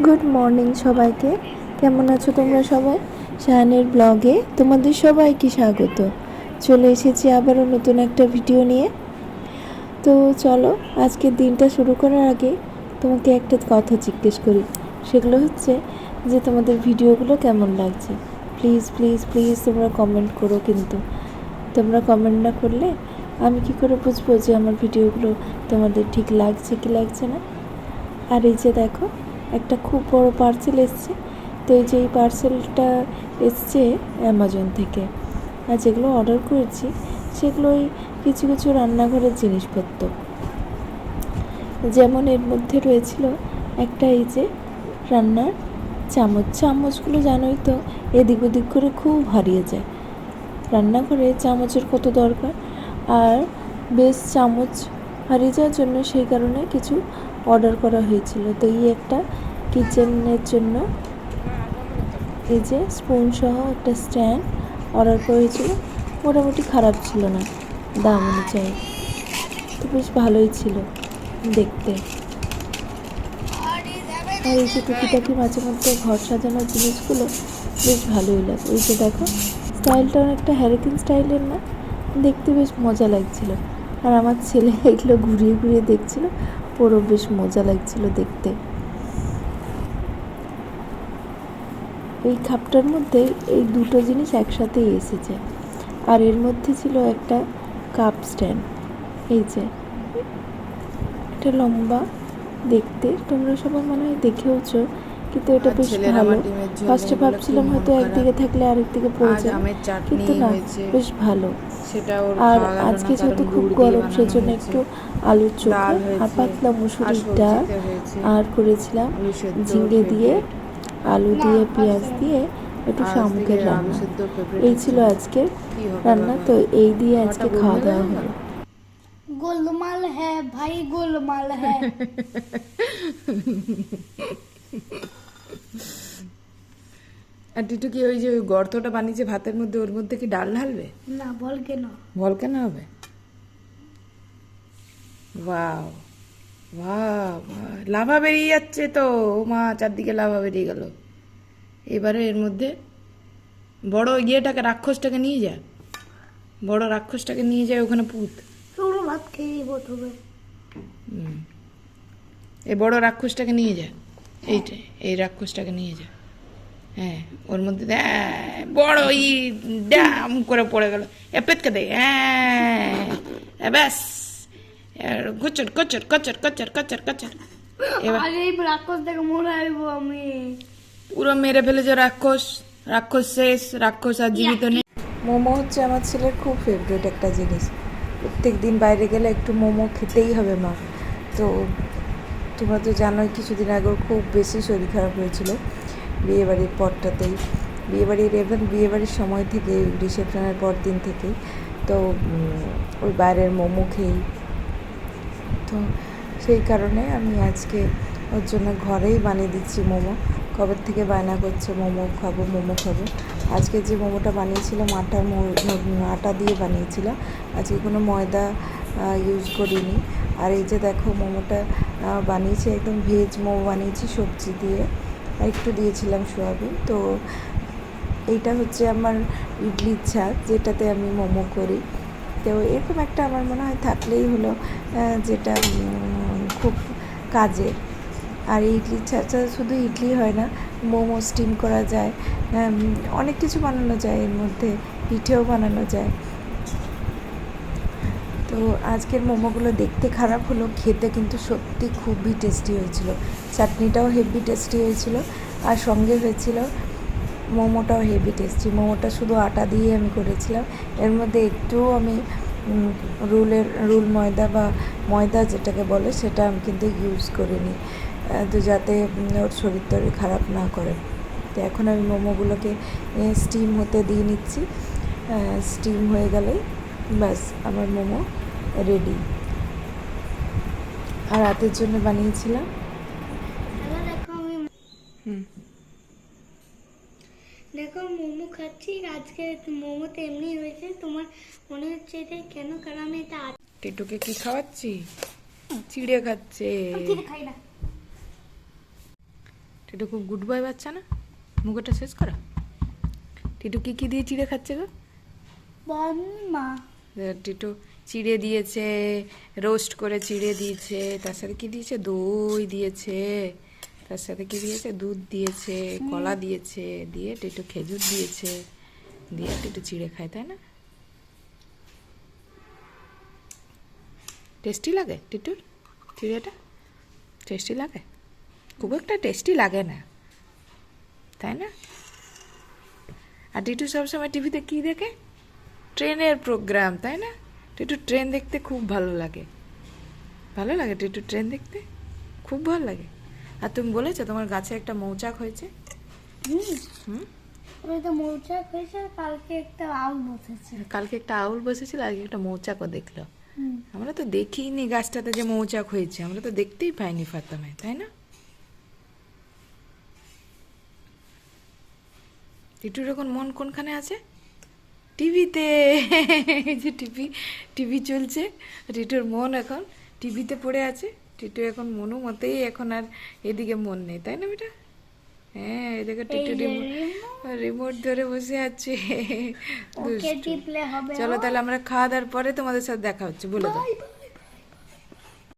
Good morning সবাইকে। কেমন আছো তোমরা সবাই? শাহানের ব্লগে তোমাদের সবাইকে স্বাগত। চলে এসেছি আবারও নতুন একটা ভিডিও নিয়ে। তো চলো, আজকের দিনটা শুরু করার আগে তোমাকে একটা কথা জিজ্ঞেস করি। সেগুলো হচ্ছে যে তোমাদের ভিডিওগুলো কেমন লাগছে। প্লিজ প্লিজ প্লিজ তোমরা কমেন্ট করো। কিন্তু তোমরা কমেন্ট না করলে আমি কি করে বুঝবো যে আমার ভিডিওগুলো তোমাদের ঠিক লাগছে কি লাগছে না। আর এই যে দেখো, একটা খুব বড় পার্সেল এসছে। তো এই যে এই পার্সেলটা এসছে অ্যামাজন থেকে। আর যেগুলো অর্ডার করেছি সেগুলোই কিছু কিছু রান্নাঘরের জিনিসপত্র। যেমন এর মধ্যে রয়েছিল একটা এই যে রান্নার চামচগুলো জানোই তো, এদিক ওদিক করে খুব হারিয়ে যায়। রান্নাঘরে চামচের কত দরকার, আর বেশ চামচ হারিয়ে যাওয়ার জন্য সেই কারণে কিছু অর্ডার করা হয়েছিল। তো এই একটা কিচেনের জন্য এই যে স্পুন সহ একটা স্ট্যান্ড অর্ডার করেছিল। মোটামুটি খারাপ ছিল না দাম অনুযায়ী, তো বেশ ভালোই ছিল দেখতে। আর এই যে টুকিটাকি মাঝে মধ্যে ঘর সাজানোর জিনিসগুলো বেশ ভালোই লাগে। এই যে দেখো, স্টাইলটা অনেকটা হ্যারিকেন স্টাইলের না, দেখতে বেশ মজা লাগছিল। আর আমার ছেলে এগুলো ঘুরিয়ে ঘুরিয়ে দেখছিল, পুরো বেশ মজা লাগছিল দেখতে। এই খাপটার মধ্যে এই দুটো জিনিস একসাথেই এসেছে। আর এর মধ্যে ছিল একটা কাপ স্ট্যান্ড। এই যে এটা লম্বা দেখতে, তোমরা সবাই মনে হয় দেখেওছো, কিন্তু এটা বেশ ভালো। ফার্স্টে ভাবছিলাম হয়তো একদিকে থাকলে আরেক দিকে পড়ে যাবে, কিন্তু না, বেশ ভালো। আর আজকে যেহেতু খুব গরম, সেজন্য একটু আলুর চোখা আর পাতলা মুসুরির ডাল আর করেছিলাম ঝিঙে দিয়ে, আলু দিয়ে, পেঁয়াজ দিয়ে একটু শামুকের রান্না। এই ছিল আজকের রান্না। তো এই দিয়ে আজকে খাওয়া দাওয়া হলো। गोलमाल है भाई, गोलमाल है। আর টিটু কি ওই যে গর্তটা বানিয়েছে ভাতের মধ্যে, ওর মধ্যে কি ডাল ঢালবে? না, বল কেন? বল কেন হবে? ওয়াও ওয়াও, লাভা বেরিয়ে যাচ্ছে তো। ও মা, চারদিকে লাভা বেরিয়ে গেল। এবারে এর মধ্যে বড় ইয়েটাকে, রাক্ষসটাকে নিয়ে যা, বড় রাক্ষসটাকে নিয়ে যায় ওখানে পুঁত। শুরু ভাত খেয়ে প্রথমে। এই বড় রাক্ষসটাকে নিয়ে যা, এইটা, এই রাক্ষসটাকে নিয়ে যা। হ্যাঁ, ওর মধ্যে বড় ই ড্যাম করে পড়ে গেল। পেটকে দে, হ্যাঁ ব্যাস, কচর কচর কচর কচর কচর কচর। এবার আগে এই রাক্ষস থেকে মরে আসবো আমি। পুরো মেরে ফেলেছে রাক্ষস। রাক্ষস শেষ, রাক্ষস আর জীবিত নেই। মোমো হচ্ছে আমার ছেলের খুব ফেভারিট একটা জিনিস। প্রত্যেক দিন বাইরে গেলে একটু মোমো খেতেই হবে মা। তো তোমরা তো জানোই, কিছুদিন আগেও খুব বেশি শরীর খারাপ হয়েছিল বিয়েবাড়ির পরটাতেই, বিয়েবাড়ির সময় থেকে, রিসেপশনের পর দিন থেকে। তো ওই বাইরের মোমো খেয়েই, তো সেই কারণে আমি আজকে ওর জন্য ঘরেই বানিয়ে দিচ্ছি মোমো। কবে থেকে বায়না করছে মোমো খাবো মোমো খাবো। আজকে যে মোমোটা বানিয়েছিলাম আটা দিয়ে বানিয়েছিলাম, আজকে কোনো ময়দা ইউজ করিনি। আর এই যে দেখো, মোমোটা বানিয়েছি একদম ভেজ মোমো বানিয়েছি, সবজি দিয়ে, আর একটু দিয়েছিলাম সোয়াবিন। তো এইটা হচ্ছে আমার ইডলির ছাদ, যেটাতে আমি মোমো করি। তো এরকম একটা আমার মনে হয় থাকলেই হলো, যেটা খুব কাজের। আর এই ইডলির ছাড়া শুধু ইডলি হয় না, মোমো স্টিম করা যায়, অনেক কিছু বানানো যায় এর মধ্যে, পিঠেও বানানো যায়। তো আজকের মোমোগুলো দেখতে খারাপ হলো, খেতে কিন্তু সত্যি খুবই টেস্টি হয়েছিল। চাটনিটাও হেভি টেস্টি হয়েছিল, আর সঙ্গে হয়েছিল মোমোটাও হেভি টেস্টি। মোমোটা শুধু আটা দিয়ে আমি করেছিলাম, এর মধ্যে একটুও আমি রুল ময়দা বা ময়দা যেটাকে বলে সেটা আমি কিন্তু ইউজ করিনি, তো যাতে ওর শরীর খারাপ না করে। তো এখন আমি মোমোগুলোকে স্টিম হতে দিয়ে নিচ্ছি। স্টিম হয়ে গেলেই ব্যাস আমার মোমো রেডি। আর রাতের জন্য বানিয়েছিলাম। দেখো মোমো খাচ্ছি। আজকে মোমো তো এমনি হয়েছে, তোমার মনে হচ্ছে এটাই কেন? কারণ আমি এটা টিটুকে কি খাওয়াচ্ছি? চিড়ে খাচ্ছে। খাই না। টিটু খুব গুড বয় বাচ্চা না? মুখটা শেষ করো। টিটু কি দিয়ে চিড়ে খাচ্ছে গো? মা টিটু চিড়ে দিয়েছে, রোস্ট করে চিড়ে দিয়েছে, তার সাথে কি দিয়েছে? দই দিয়েছে, তার সাথে কি দিয়েছে? দুধ দিয়েছে, কলা দিয়েছে, দিয়ে টিটু খেজুর দিয়েছে, দিয়ে টিটু চিড়ে খায়, তাই না? টেস্টি লাগে টিটুর চিড়েটা? টেস্টি লাগে? খুব একটা টেস্টি লাগে না, তাই না? আর টিটু সবসময় টিভিতে কি দেখে? ট্রেনের প্রোগ্রাম, তাই না? টিটু ট্রেন দেখতে খুব ভালো লাগে। ভালো লাগে টিটু ট্রেন দেখতে? খুব ভালো লাগে। আর তুমি বলেছো তোমার গাছে একটা মৌচাক হয়েছে? হুম, ওই তো মৌচাক হয়েছে, কালকে একটা আউল বসেছে। কালকে একটা আউল বসেছিল, আজকে একটা মৌচাকও দেখলো। আমরা তো দেখিনি গাছটাতে যে মৌচাক হয়েছে, আমরা তো দেখতেই পাইনি ফাতেমায়, তাই না? টিটুর এখন মন কোনখানে আছে? টিভিতে। যে টিভি চলছে, টিটুর মন এখন টিভিতে পড়ে আছে। টিটু এখন মনু মতেই এখন আর এদিকে মন নেই, তাই না বেটা? হ্যাঁ, এদিকে টিটু রিমোট ধরে বসে আছে। ওকে টিপলে হবে। চলো তাহলে আমরা খাওয়া দাওয়ার পরে তোমাদের সাথে দেখা হচ্ছে, বলে দাও। Bye bye.